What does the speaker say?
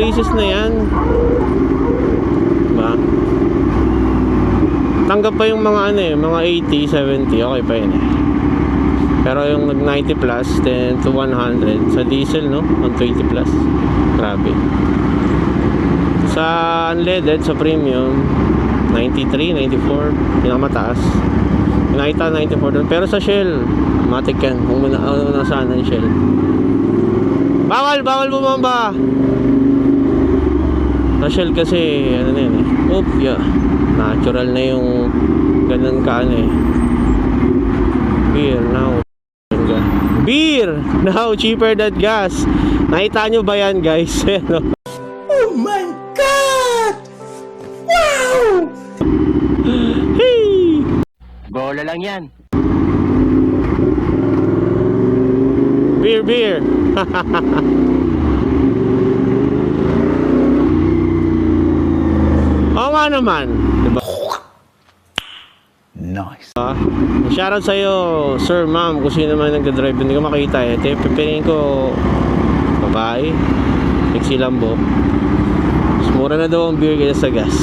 increases na yan. Diba? Tanggap pa yung mga ano eh, mga 80, 70, okay pa yun eh. Pero yung nag 90 plus, then to 100 sa diesel, no? 120 plus. Grabe. Sa unleaded, sa premium, 93, 94, pinakamataas. Nakita 94 doon. Pero sa Shell, matik yan. Kung nasaan ang Shell. Bawal bumamba. Sa Shell kasi, ano na yun eh. Yeah. Natural na yung ganun ka ano eh. Beer now. Beer now cheaper than gas. Nakita nyo ba yan, guys? Oh my God! Wow! Hey! Bola lang yan. Beer. Oo nga naman. Diba? Nice. Shoutout sa'yo, sir, ma'am, kung sino man nagdadrive. Hindi ko makita eh. Pipiliin ko babae, fixie lambo. Mas mura na daw ang beer kaysa sa gas.